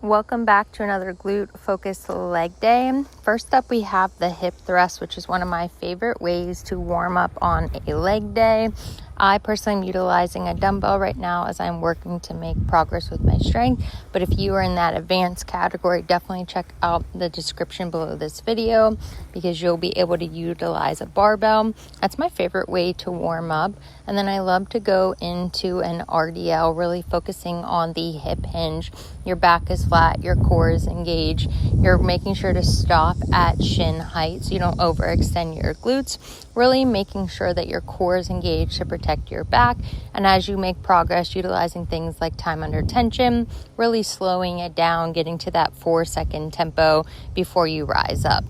Welcome back to another glute focused leg day. First up, we have the hip thrust, which is one of my favorite ways to warm up on a leg day. I personally am utilizing a dumbbell right now as I'm working to make progress with my strength. But if you are in that advanced category, definitely check out the description below this video because you'll be able to utilize a barbell. That's my favorite way to warm up. And then I love to go into an RDL, really focusing on the hip hinge. Your back is flat, your core is engaged. You're making sure to stop at shin height so you don't overextend your glutes. Really making sure that your core is engaged to protect your back. And as you make progress, utilizing things like time under tension, really slowing it down, getting to that 4-second tempo before you rise up.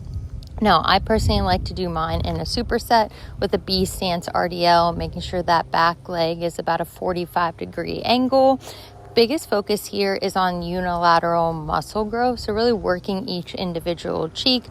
Now, I personally like to do mine in a superset with a B stance RDL, making sure that back leg is about a 45-degree angle. Biggest focus here is on unilateral muscle growth, so really working each individual cheek.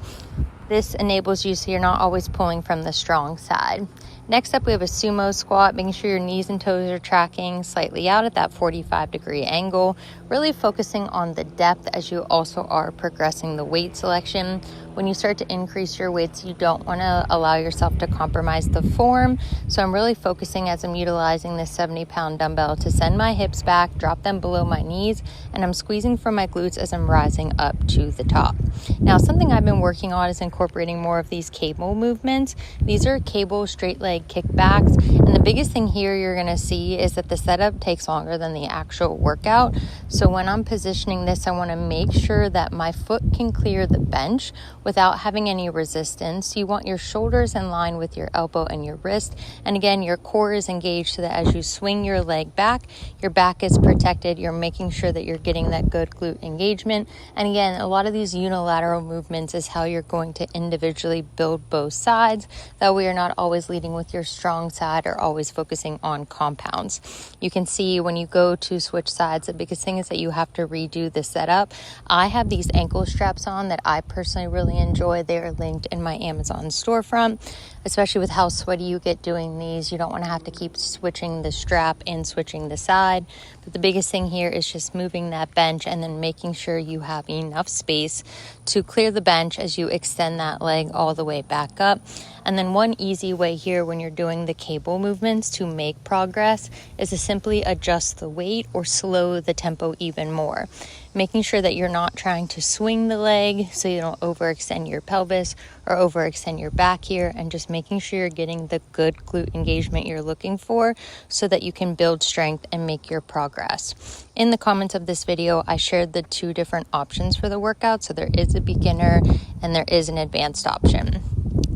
This enables you so you're not always pulling from the strong side. Next up, we have a Sumo Squat, making sure your knees and toes are tracking slightly out at that 45-degree angle, really focusing on the depth as you also are progressing the weight selection. When you start to increase your weights, you don't want to allow yourself to compromise the form. So I'm really focusing as I'm utilizing this 70-pound dumbbell to send my hips back, drop them below my knees, and I'm squeezing from my glutes as I'm rising up to the top. Now, something I've been working on is incorporating more of these cable movements. These are cable straight leg kickbacks. And the biggest thing here you're going to see is that the setup takes longer than the actual workout. So when I'm positioning this, I want to make sure that my foot can clear the bench without having any resistance. You want your shoulders in line with your elbow and your wrist. And again, your core is engaged so that as you swing your leg back, your back is protected. You're making sure that you're getting that good glute engagement. And again, a lot of these unilateral movements is how you're going to individually build both sides. That way you're not always leading with your strong side or always focusing on compounds. You can see when you go to switch sides, the biggest thing is that you have to redo the setup. I have these ankle straps on that I personally really enjoy. They're linked in my Amazon storefront, especially with how sweaty you get doing these. You don't want to have to keep switching the strap and switching the side. But the biggest thing here is just moving that bench and then making sure you have enough space to clear the bench as you extend that leg all the way back up. And then one easy way here when you're doing the cable movements to make progress is to simply adjust the weight or slow the tempo even more. Making sure that you're not trying to swing the leg so you don't overextend your pelvis or overextend your back here, and just making sure you're getting the good glute engagement you're looking for so that you can build strength and make your progress. In the comments of this video, I shared the 2 different options for the workout. So there is a beginner and there is an advanced option.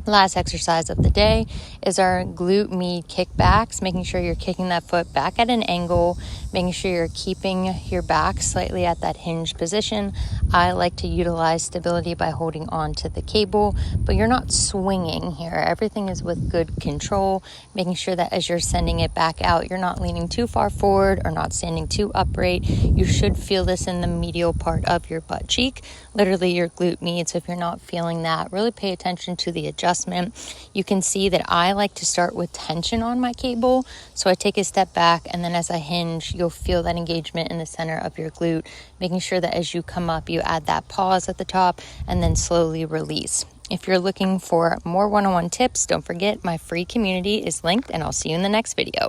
Last exercise of the day is our glute med kickbacks, making sure you're kicking that foot back at an angle, making sure you're keeping your back slightly at that hinged position. I like to utilize stability by holding on to the cable, but you're not swinging here. Everything is with good control, making sure that as you're sending it back out, you're not leaning too far forward or not standing too upright. You should feel this in the medial part of your butt cheek, literally your glute med. So if you're not feeling that, really pay attention to the adjustment. You can see that I like to start with tension on my cable. So I take a step back, and then as I hinge, you'll feel that engagement in the center of your glute, making sure that as you come up, you add that pause at the top and then slowly release. If you're looking for more one-on-one tips, don't forget my free community is linked, and I'll see you in the next video.